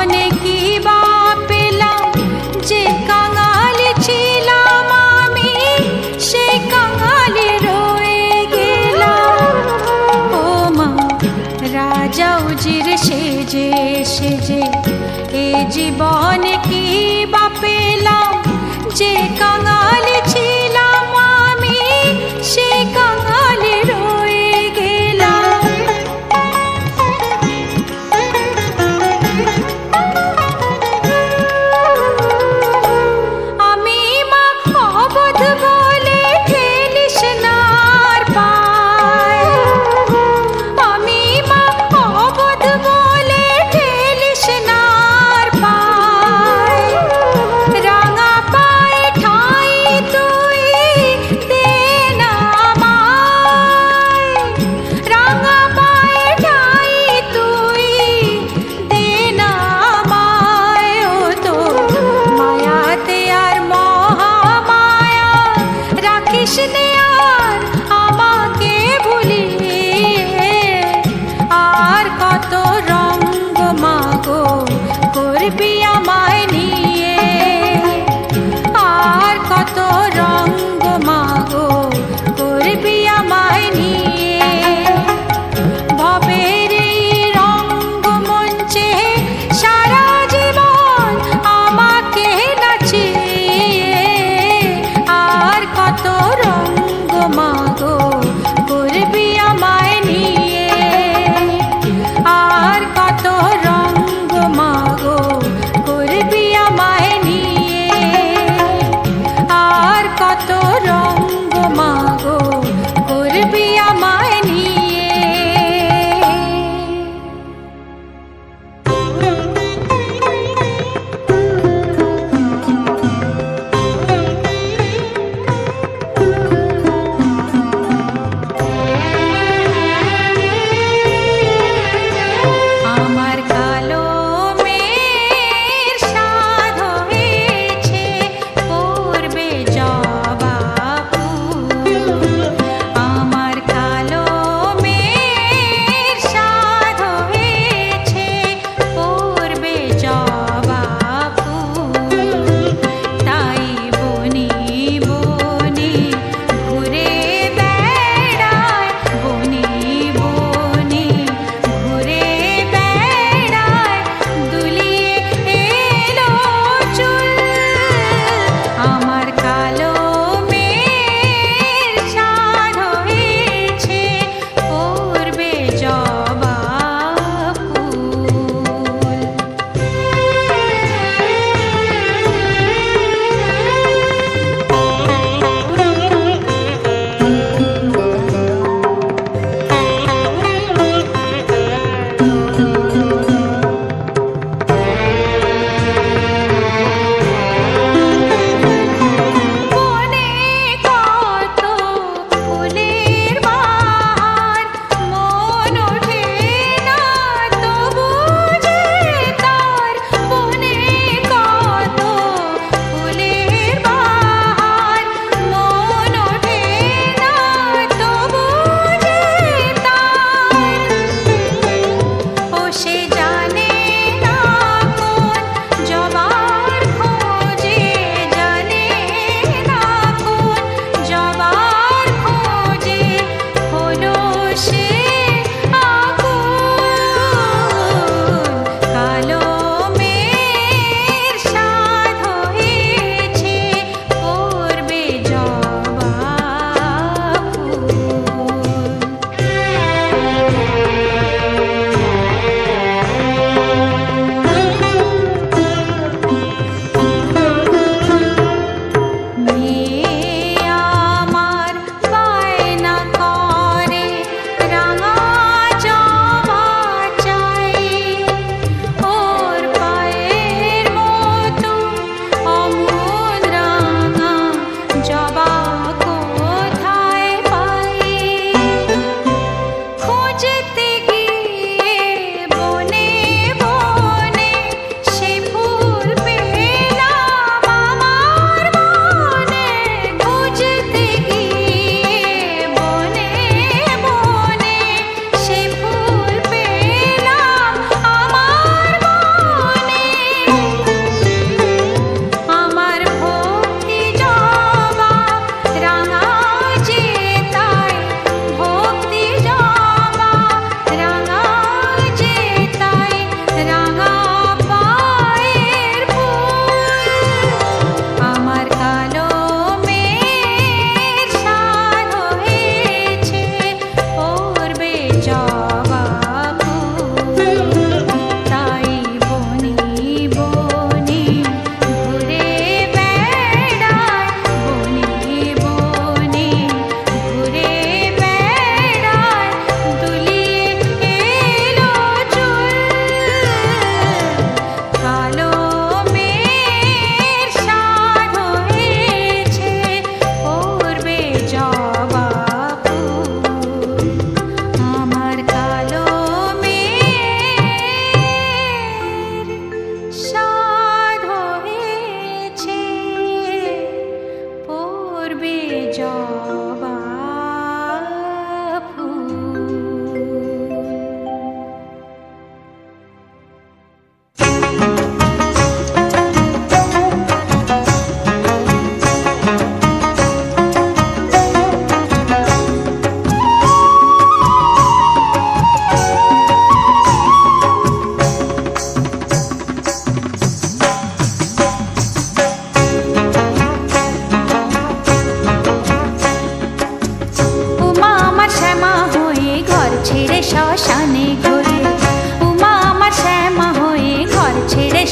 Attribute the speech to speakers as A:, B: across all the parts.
A: জীবনে কি বা পেলাম, যে কাঙাল ছিলাম আমি সেই কাঙালি রয়ে গেলাম। ও মা রাজা উজির সেজে সেজে এ জীবনে কি বা পেলাম, যে কাঙাল ছিলাম আমি সেই কাঙালি রয়ে গেলাম। আমি মা অবধ বলে ঠেলিস না আর পায়, আমি মা অবধ বলে ঠেলিস না আর পায়। রাঙা পায়ে ঠাঁই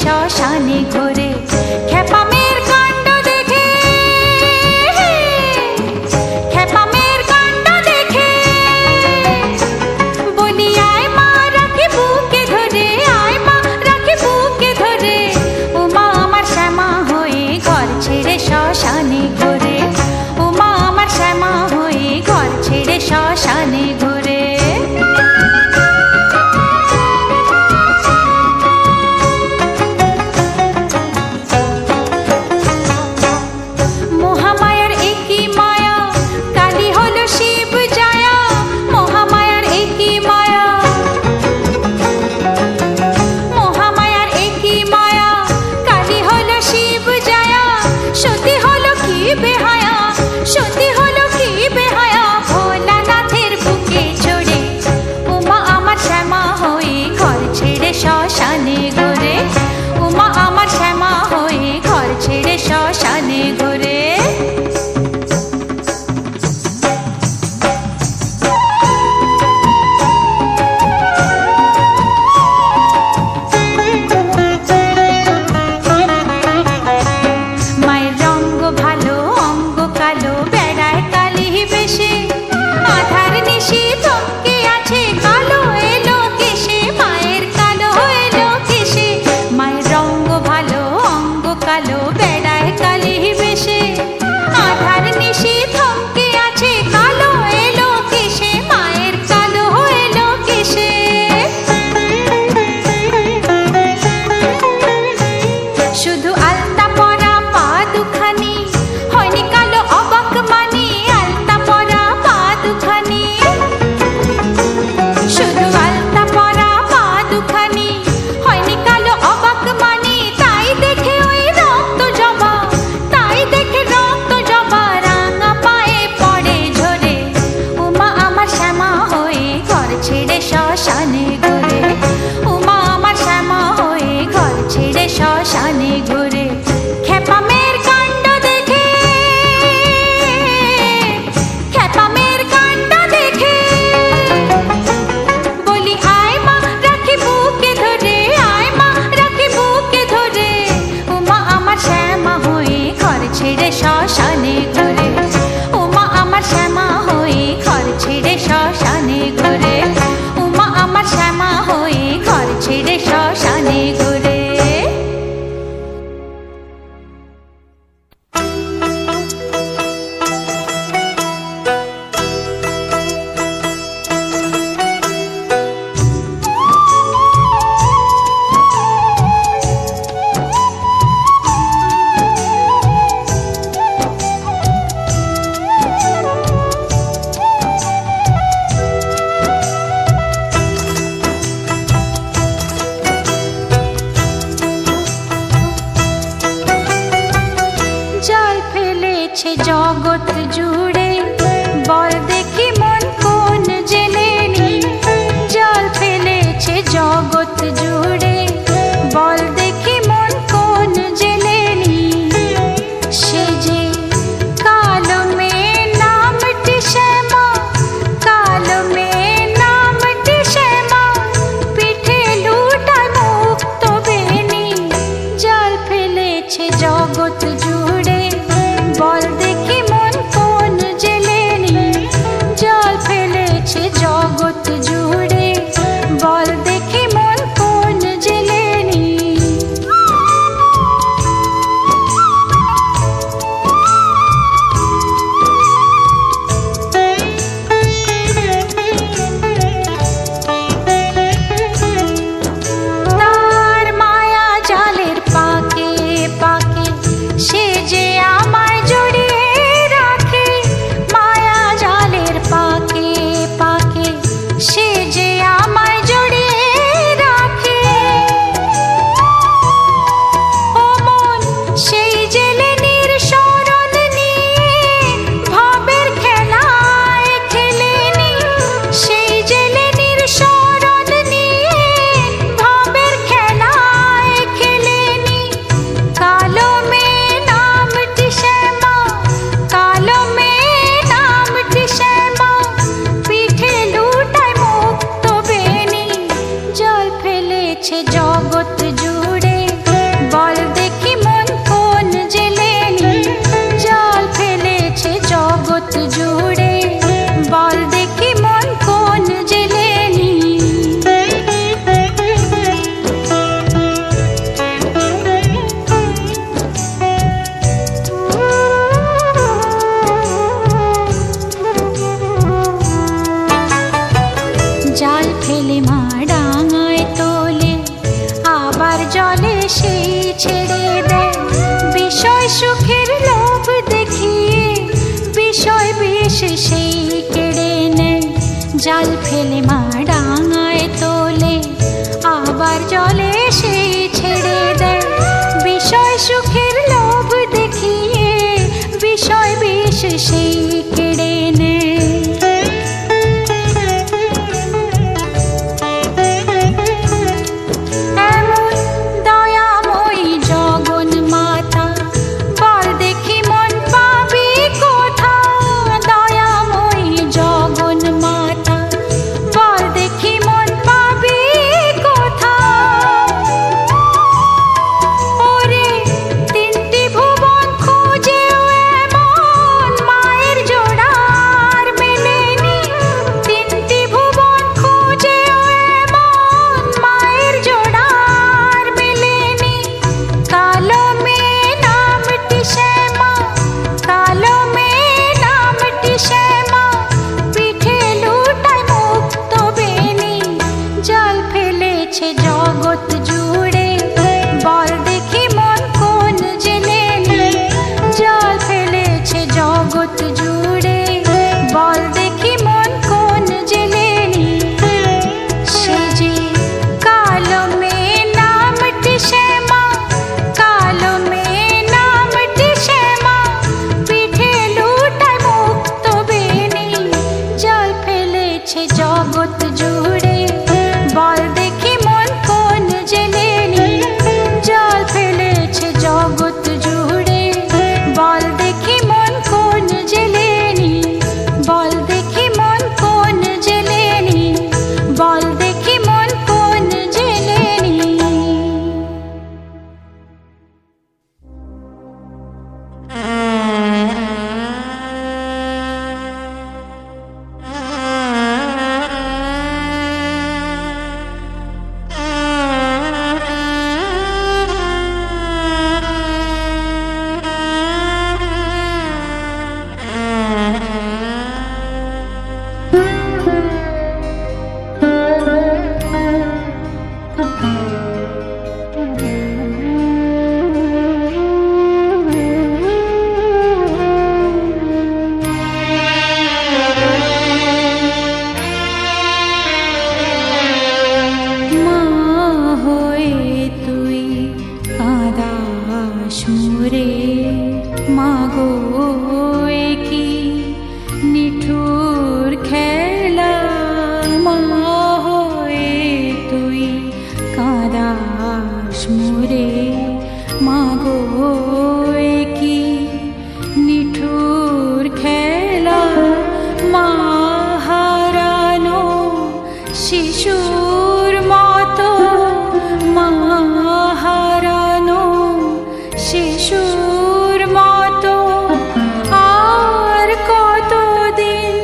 A: শ্মশানে ঘোরে খেপা মেয়ের কাণ্ড দেখে, খেপা মেয়ের কাণ্ড দেখে বলি আয় মা রাখি বুকে ধরে, আয় মা রাখি বুকে ধরে, উমা আমার শ্যামা হয়ে ঘর ছেড়ে শ্মশানে ঘোরে, উমা আমার শ্যামা হয়ে ঘর ছেড়ে শ্মশানে ঘোরে। মহামায়ার একই মায়া কালী হলো শিব জায়া, মহামায়ার একই মায়া, মহামায়ার একই মায়া কালী হলো শিব জায়া, সতী হলো কি বেহায়া, সতী হলো কি বেহায়া, ভোলানাথের বুকে চড়ে উমা আমার শ্যামা হয়ে ঘর ছেড়ে শ্মশানে ঘোরে, উমা আমার শ্যামা হয়ে ঘর ছেড়ে শ্মশানে ঘোরে। মায়ের রঙ্গ ভালো অঙ্গ কালো বেড়ায় কালি বেশে, আধার নিশি থমকে আছে কালো এলো কেশে, মায়ের কালো এলো কেশে, মায়ের রঙ্গ ভালো অঙ্গ কালো বেড়ায় কালি বেশে, আধার নিশি থমকে আছে কালো এলো কেশে, মায়ের কালো এলো কেশে। শুধু আলতা পরা পা দুখানি হয়নি কালো অবাক মানি, আলতা পরা পা দুখানি, শুধু আলতা পরা পা দুখানি হয়নি কালো অবাক মানি, তাই দেখে ওই রক্ত জবা, তাই দেখে রক্ত জবা রাঙা পায়ে পড়ে ঝরে, উমা আমার শ্যামা হয়ে ঘর ছেড়ে শ্মশানে ঘোরে, উমা আমার শ্যামা হয়ে ঘর ছেড়ে শ্মশানে ঘোরে খেপা মেয়ের কাণ্ড দেখে, খেপা মেয়ের কাণ্ড দেখে বলি আয় মা রাখি বুকে ধরে, আয় মা রাখি বুকে ধরে, উমা আমার শ্যামা হয়ে ঘর ছেড়ে শ্মশানে ঘোরে, উমা আমার শ্যামা হয়ে ঘর ছেড়ে শ্মশানে ঘোরে, উমা আমার শ্যামা হয়ে ঘর ছেড়ে শ্মশানে ঘোরে। জল ফেলেছে জগৎ জুড়ে বল দেখি মন কোন জেলেনি, জল ফেলেছে জগৎ জুড়ে বল দেখি মন কোন জেলেনি, সে যে কালো মেয়ে নামটি শ্যামা, কালো মেয়ে নামটি শ্যামা, পিঠে লুটায় মুক্ত বেনি, জল ফেলেছে জগৎ জুড়ে বল দেখি মন কোন জেলেনি, জল ফেলেছে জগৎ জুড়ে বল দেখি মন কোন জেলেনি। তার মায়া জালের পাকে পাকে সে বিষয় সুখের লোভ দেখিয়ে বিষয় বিষ সেই কেড়ে নেয়। এমন দয়াময়ী জগন মাতা বল দেখি মন পাবি কোথা। দয়াময়ী জগন মাতা বল দেখি মন পাবি কোথা। ওরে তিনটি ভুবন খুঁজেও এমন মায়ের জোড়ার মেলেনি। তিনটি ভুবন খুঁজেও এমন মায়ের জোড়ার মেলেনি। কালো মেয়ে নামটি শ্যামা, কালো মেয়ে নামটি শ্যামা, পিঠে লুটায় মুক্ত বেনি। জল ফেলেছে জগৎ জুড়ে বল দেখি মন কোন জেলেনি। জল ফেলেছে জগৎ জুড়ে বল দেখি মন কোন জেলেনি। সে যে কালো মেয়ে নামটি শ্যামা, কালো মেয়ে নামটি শ্যামা, পিঠে লুটায় মুক্ত বেনি। জল ফেলেছে জগৎ জুড়ে বল দেখি মন কোন জেলেনি। জল ফেলেছে জগৎ জুড়ে বল দেখি মন কোন জেলেনি। বল দেখি মন কোন জেলেনি। বল দেখি মন কোন জেলেনি। মা হয়ে তুই কাঁদাস মোরে, মা গো এ কি নিঠুর খেলা। মা হয়ে তুই কাঁদাস মোরে, মা গো এ কি নিঠুর খেলা। মা হারানো শিশুর মতো, মা হারানো শিশুর মতো আর কতদিন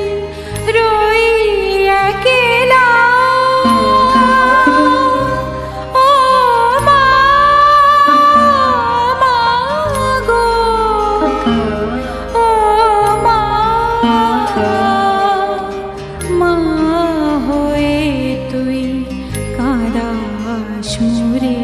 A: রই একলা। ও মা, মা গো, ও মা, মা হয়ে তুই কাঁদাস মোরে।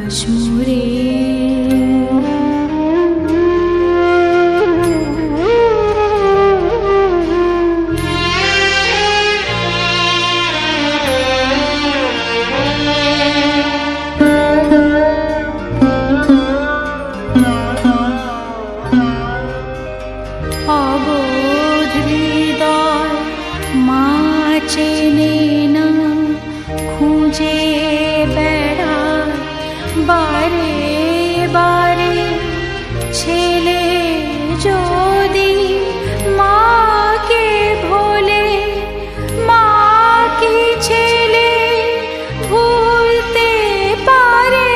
A: মুরে। অবোধ হৃদয় মা চেনে না, খুঁজে বেড়ায় বারে বারে। ছেলে যদি মাকে ভোলে, মা কি ছেলে ভুলতে পারে?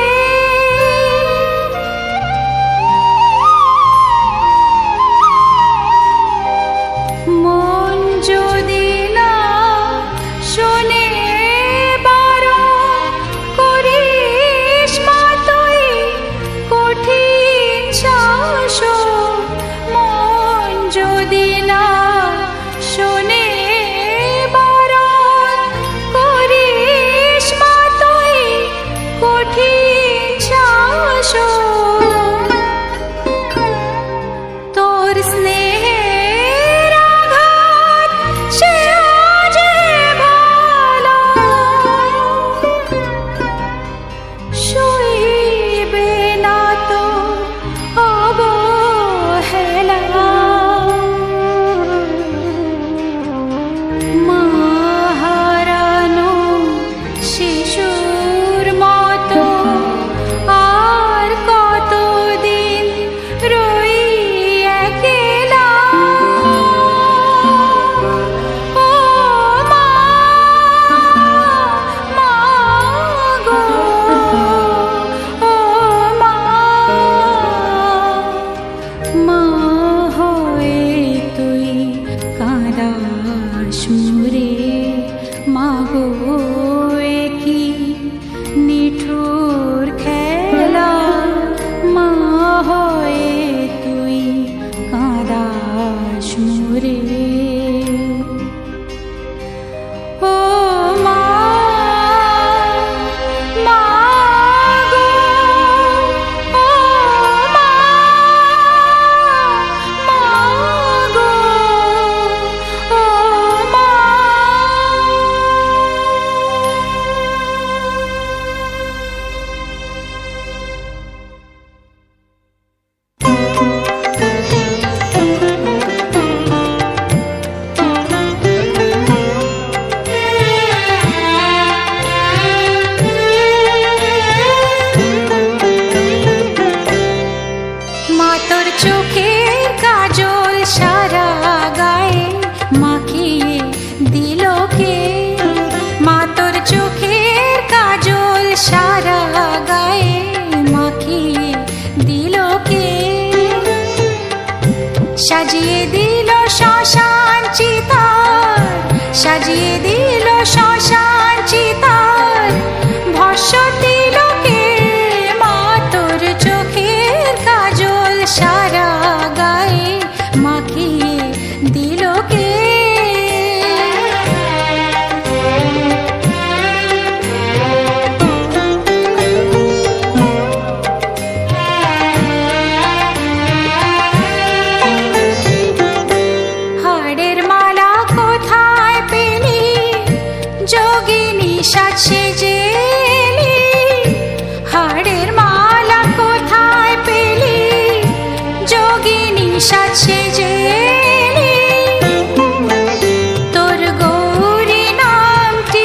A: মন যদি না শোনে বারণ, করিস মা তুই কঠিন শাসন। মন যদি না শোনে বারণ, করিস মা তুই কঠিন শাসন। তোর স্নেহের আঘাত সে আজ ভালো সইবে না তো অবহেলা। মা হারানো শিশুর মতো আর কতদিন রই একলা? ও মা, মা গো, ও মা, মা হয়ে তুই কাঁদাস মুরে। মা গো এ কি নিঠুর খেলা, মা হয়ে তুই কাঁদাস মুরে। ও মা, মা গো, ও মা, মা গো, ও মা। মা তোর চোখের কাজল সারা গায়ে মাখিয়ে দিল কে? মা তোর চোখের কাজল সারা গায়ে মাখিয়ে দিল কে? সাজিয়ে দিল শ্মশান চিতার, সাজিয়ে দিল শ্মশান চিতার, ভস্য দিল কে? মা তোর চোখের কাজল সারা গায়ে মাখিয়ে দিল কে? হাড়ের মালা কোথায় পেলি, যোগিনী সাজ সেজে এলি? হাড়ের মালা কোথায় পেলি, যোগিনী সাজ সেজে এলি? তোর গৌরী নামটি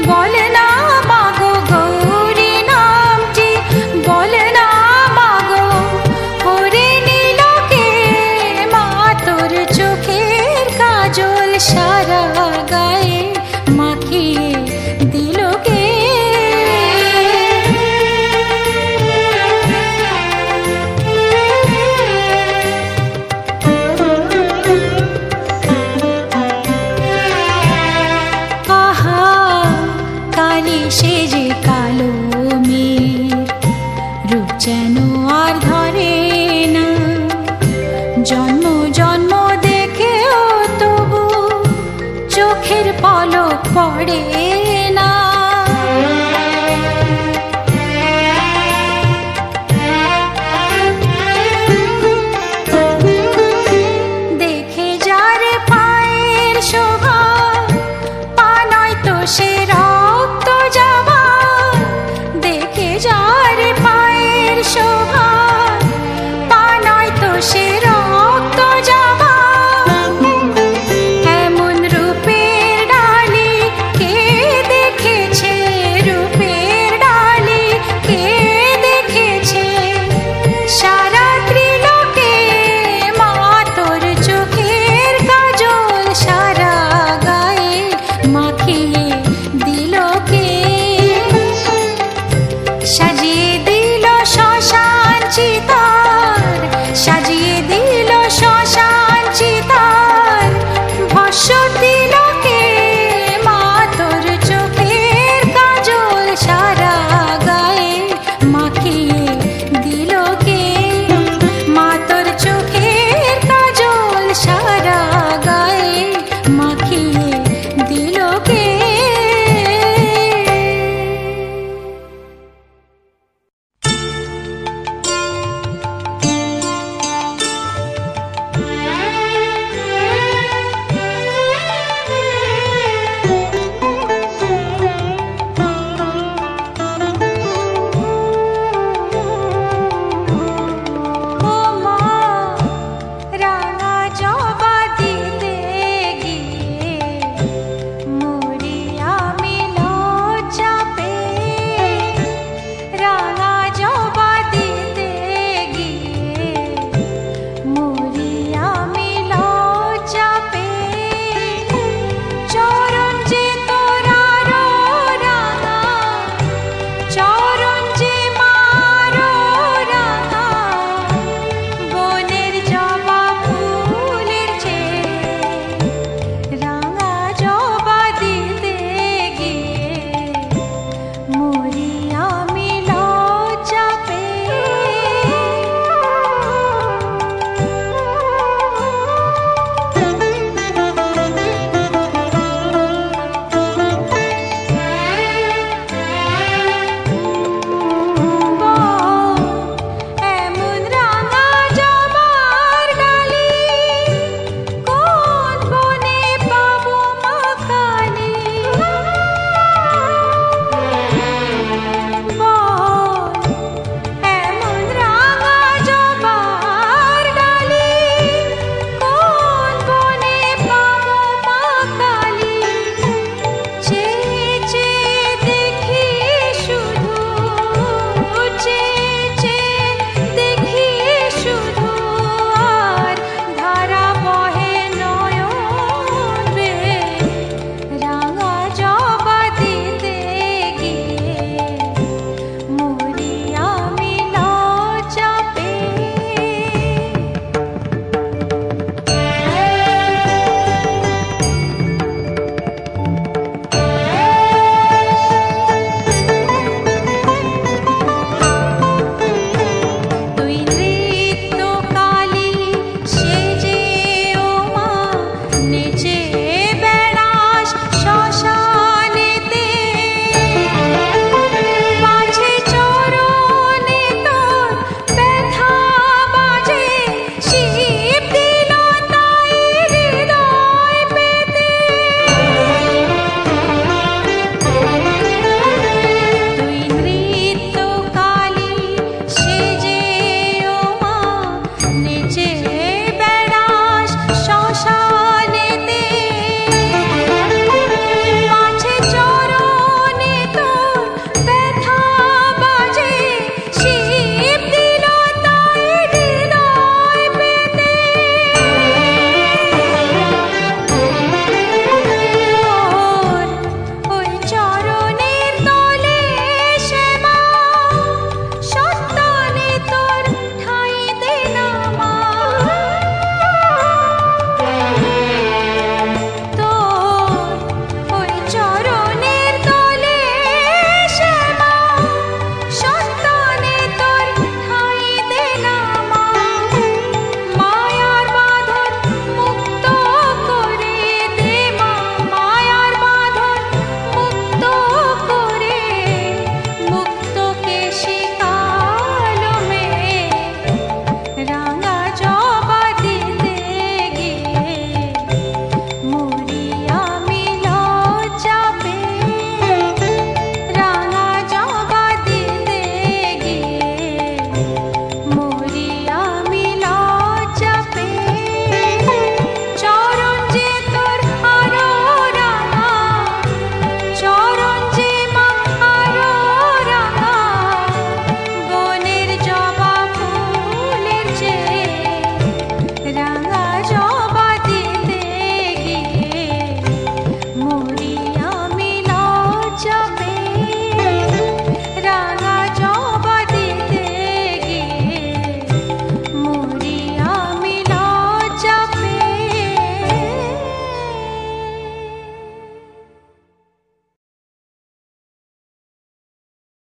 A: বল না মাগো, গৌরী নামটি বল না মাগো। হরে নীল কে? মা তোর চোখের কাজল সারা গায়ে মাখিয়ে দিল কে? আহা কালি সে যে কালো মেঘ, রূপ যেন আর ধরে না। জন্ম জন্ম দেখেও তবু চোখের পলক পড়ে না। সে